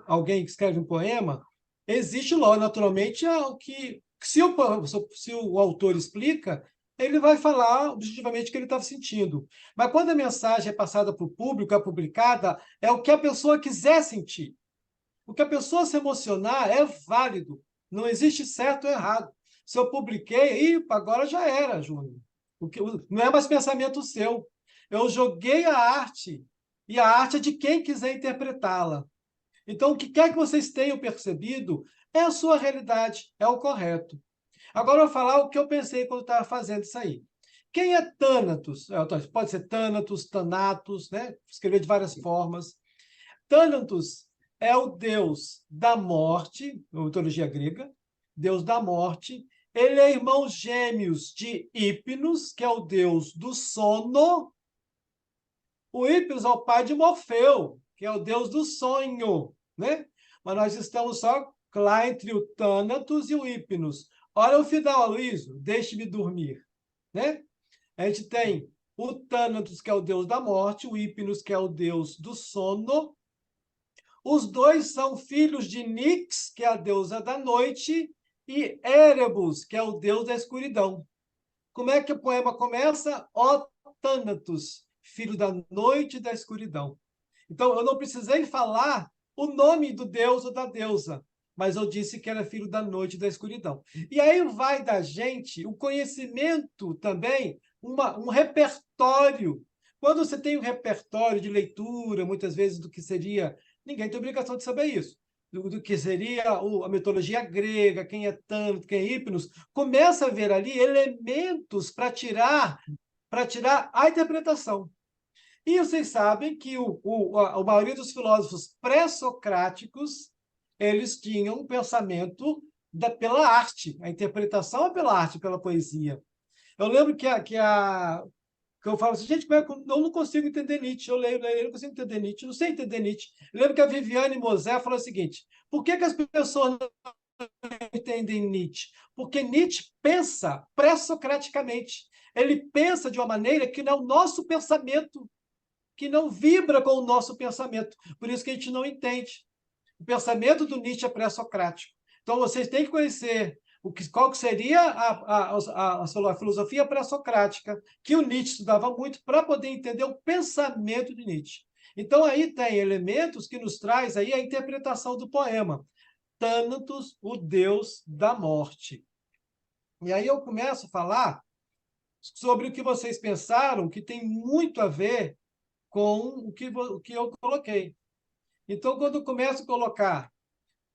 alguém escreve um poema, existe lá, naturalmente, o que se o autor explica, ele vai falar objetivamente o que ele estava sentindo. Mas quando a mensagem é passada para o público, é publicada, é o que a pessoa quiser sentir. O que a pessoa se emocionar é válido. Não existe certo ou errado. Se eu publiquei, agora já era, Júnior. Não é mais pensamento seu. Eu joguei a arte, e a arte é de quem quiser interpretá-la. Então, o que quer que vocês tenham percebido é a sua realidade, é o correto. Agora eu vou falar o que eu pensei quando estava fazendo isso aí. Quem é Thanatos? Pode ser Thanatos, Thanatos, né? Escrever de várias formas. Thanatos é o deus da morte, na mitologia grega, deus da morte. Ele é irmão gêmeos de Hipnos, que é o deus do sono. O Hipnos é o pai de Morfeu, que é o deus do sonho, né? Mas nós estamos só lá entre o Thanatos e o Hipnos. Olha o final, Aloysio, deixe-me dormir, né? A gente tem o Thanatos, que é o deus da morte, o Hipnos, que é o deus do sono. Os dois são filhos de Nix, que é a deusa da noite, e Erebus, que é o deus da escuridão. Como é que o poema começa? Ó Thanatos, filho da noite e da escuridão. Então, eu não precisei falar o nome do deus ou da deusa, mas eu disse que era filho da noite e da escuridão. E aí vai da gente o conhecimento também, um repertório. Quando você tem um repertório de leitura, muitas vezes, do que seria... Ninguém tem obrigação de saber isso. Do que seria a mitologia grega, quem é Tânatos, quem é Hipnos, começa a ver ali elementos para tirar a interpretação. E vocês sabem que a maioria dos filósofos pré-socráticos, eles tinham um pensamento pela arte. A interpretação é pela arte, pela poesia. Eu lembro que eu falo assim, gente, como é que eu não consigo entender Nietzsche? Eu leio, eu não consigo entender Nietzsche, não sei entender Nietzsche. Eu lembro que a Viviane Mosé falou o seguinte, por que as pessoas não entendem Nietzsche? Porque Nietzsche pensa pré-socraticamente. Ele pensa de uma maneira que não é o nosso pensamento, que não vibra com o nosso pensamento. Por isso que a gente não entende. O pensamento do Nietzsche é pré-socrático. Então, vocês têm que conhecer qual que seria a filosofia pré-socrática, que o Nietzsche estudava muito, para poder entender o pensamento de Nietzsche. Então, aí tem elementos que nos traz aí a interpretação do poema. Thanatos, o deus da morte. E aí eu começo a falar sobre o que vocês pensaram, que tem muito a ver com o que eu coloquei. Então, quando eu começo a colocar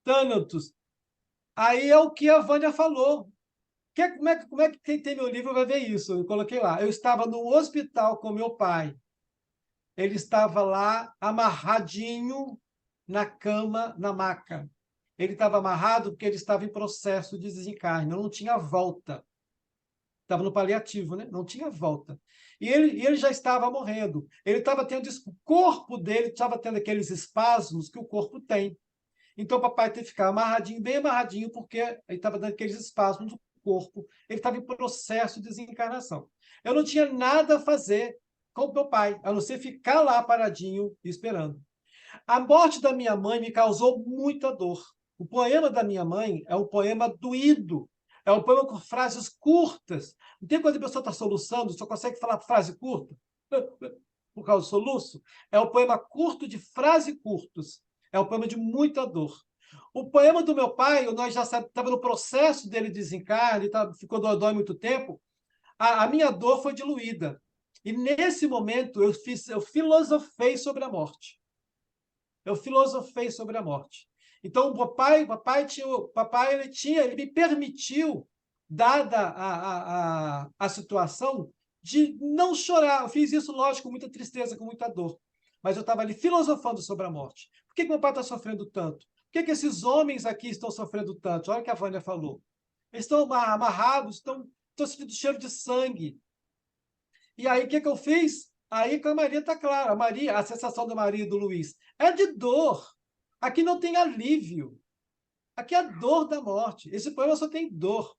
Thanatos, aí é o que a Vânia falou. Como é que quem tem meu livro vai ver isso? Eu coloquei lá. Eu estava no hospital com meu pai. Ele estava lá amarradinho na cama, na maca. Ele estava amarrado porque ele estava em processo de desencarne, não tinha volta. Estava no paliativo, né? Não tinha volta. E ele já estava morrendo. Ele estava tendo isso, o corpo dele estava tendo aqueles espasmos que o corpo tem. Então, o papai teve que ficar amarradinho, bem amarradinho, porque ele estava dando aqueles espasmos do corpo. Ele estava em processo de desencarnação. Eu não tinha nada a fazer com o meu pai, a não ser ficar lá paradinho esperando. A morte da minha mãe me causou muita dor. O poema da minha mãe é um poema doído. É um poema com frases curtas. Não tem quando a pessoa está soluçando, só consegue falar frase curta por causa do soluço. É um poema curto de frases curtas. É um poema de muita dor. O poema do meu pai, nós já estava no processo dele desencarne, ficou dodói muito tempo. A minha dor foi diluída. E nesse momento eu filosofei sobre a morte. Eu filosofei sobre a morte. Então, o papai ele me permitiu, dada a situação, de não chorar. Eu fiz isso, lógico, com muita tristeza, com muita dor. Mas eu estava ali filosofando sobre a morte. Por que meu pai está sofrendo tanto? Por que esses homens aqui estão sofrendo tanto? Olha o que a Vânia falou. Eles estão amarrados, estão sentindo cheiro de sangue. E aí, o que eu fiz? Aí com a Maria está claro. A sensação da Maria e do Luiz é de dor. Aqui não tem alívio. Aqui é a dor da morte. Esse poema só tem dor.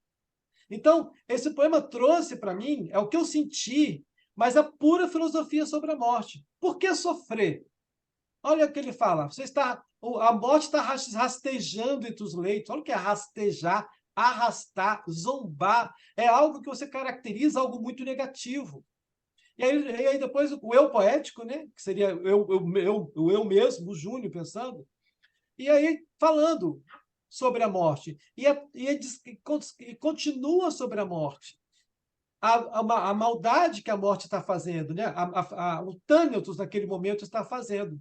Então, esse poema trouxe para mim, é o que eu senti, mas a pura filosofia sobre a morte. Por que sofrer? Olha o que ele fala. A morte está rastejando entre os leitos. Olha o que é rastejar, arrastar, zombar. É algo que você caracteriza algo muito negativo. E aí depois o eu poético, né? Que seria o eu mesmo, o Júnior, pensando. E aí falando sobre a morte. E continua sobre a morte. a maldade que a morte está fazendo, né? O Thanatos, naquele momento, está fazendo.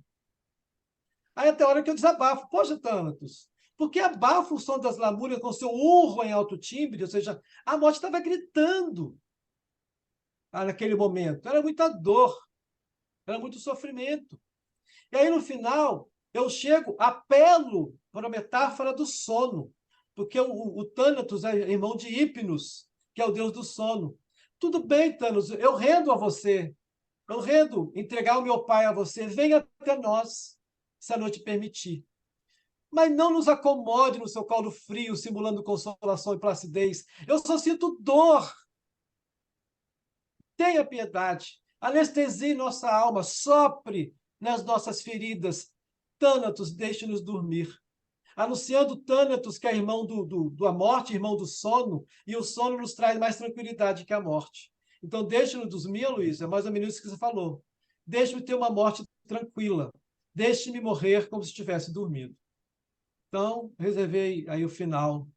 Aí até a hora que eu desabafo. Poxa, Thanatos, por que abafa o som das lamúrias com seu urro em alto timbre? Ou seja, a morte estava gritando naquele momento. Era muita dor, era muito sofrimento. E aí, no final, eu apelo para a metáfora do sono, porque o Thanatos é irmão de Hipnos, que é o deus do sono. Tudo bem, Thanatos, eu rendo a você. Eu rendo entregar o meu pai a você. Venha até nós, se a noite permitir. Mas não nos acomode no seu colo frio, simulando consolação e placidez. Eu só sinto dor. Tenha piedade. Anestesie nossa alma. Sopre nas nossas feridas. Thanatos, deixe-nos dormir. Anunciando Thanatos, que é irmão da morte, irmão do sono, e o sono nos traz mais tranquilidade que a morte. Então, deixe-nos dormir, Luiz, é mais ou menos isso que você falou. Deixe-me ter uma morte tranquila. Deixe-me morrer como se tivesse dormido. Então, reservei aí o final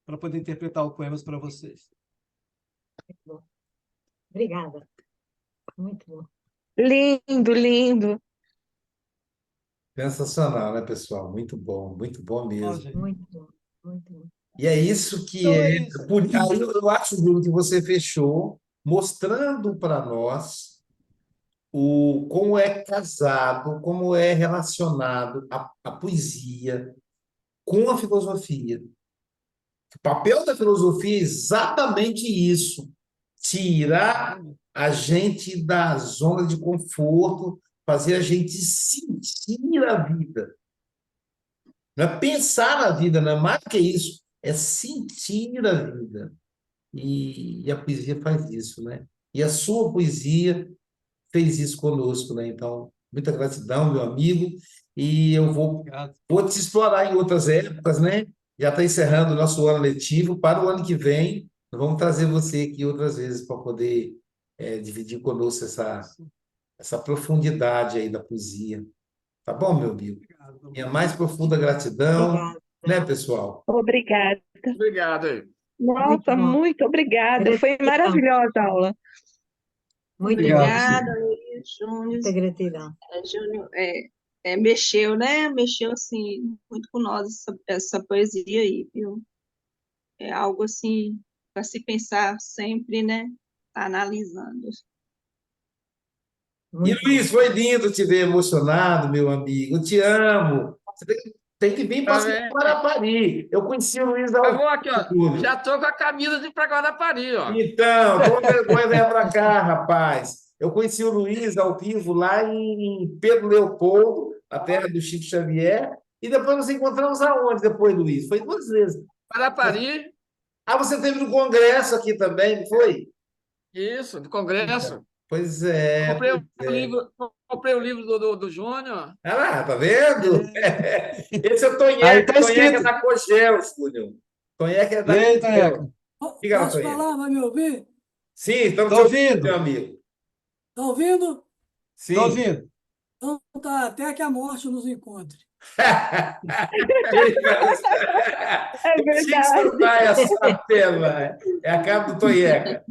para poder interpretar o poema para vocês. Muito bom. Obrigada. Muito bom. Lindo, lindo. Sensacional, né, pessoal? Muito bom mesmo. Gente. Muito bom. Muito bom. E é isso que Então, é é. isso. Aí eu acho, Bruno, que você fechou mostrando para nós como é casado, como é relacionado a poesia com a filosofia. O papel da filosofia é exatamente isso: tirar a gente da zona de conforto, fazer a gente sentir a vida. Não é pensar na vida, não é mais do que isso, é sentir a vida. E a poesia faz isso, né? E a sua poesia fez isso conosco, né? Então, muita gratidão, meu amigo, e eu vou te explorar em outras épocas, né? Já está encerrando o nosso ano letivo. Para o ano que vem, nós vamos trazer você aqui outras vezes para poder dividir conosco essa profundidade aí da poesia. Tá bom, meu amigo? Minha mais profunda gratidão, Obrigada. né, pessoal? Obrigada. Obrigado aí. Nossa, bom. muito obrigada. Foi Gratidão. maravilhosa a aula. Muito Obrigada, bom. Luiz, Júnior. Muita gratidão. Júnior, mexeu, né? Mexeu, assim, muito com nós essa poesia aí, viu? É algo, assim, para se pensar sempre, né? Tá analisando. E, Muito Luiz, foi lindo te ver emocionado, meu amigo. Eu te amo. Você tem que vir para Tá Guarapari. Eu conheci o Luiz Eu ao vou aqui, ó. vivo. Já tô com a camisa de ir para Guarapari, ó. Então, toma vergonha, vem para cá, rapaz. Eu conheci o Luiz ao vivo lá em Pedro Leopoldo, a terra do Chico Xavier, e depois nos encontramos aonde depois, Luiz? Foi 2 vezes. Guarapari, Ah, você teve no congresso aqui também, não foi? isso, do Congresso. Pois é. Comprei pois o é. livro, comprei o livro do Júnior. Ah lá, tá vendo? Esse é o Tonheca. Aí tá Tonheca é escrito. da Cogel, Júnior. Tonheca é da Eita, Cogel. Eca. Diga lá, Posso Tonheca. falar? Vai me ouvir? Sim, estamos Tô te ouvindo, ouvindo. meu amigo. Tá ouvindo? Sim. Tô ouvindo. Então tá, até que a morte nos encontre. É Eu tinha que verdade. soltar essa pena. É a cara do Tonheca.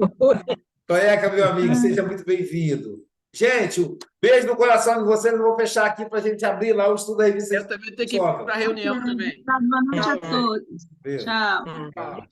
Tonheca, meu amigo, seja muito bem-vindo. Gente, beijo no coração de vocês. Eu vou fechar aqui para a gente abrir lá o estudo da revista. Eu também tenho que ir para a reunião também. Boa noite a É. todos. Beijo. Tchau. Ah, Tchau.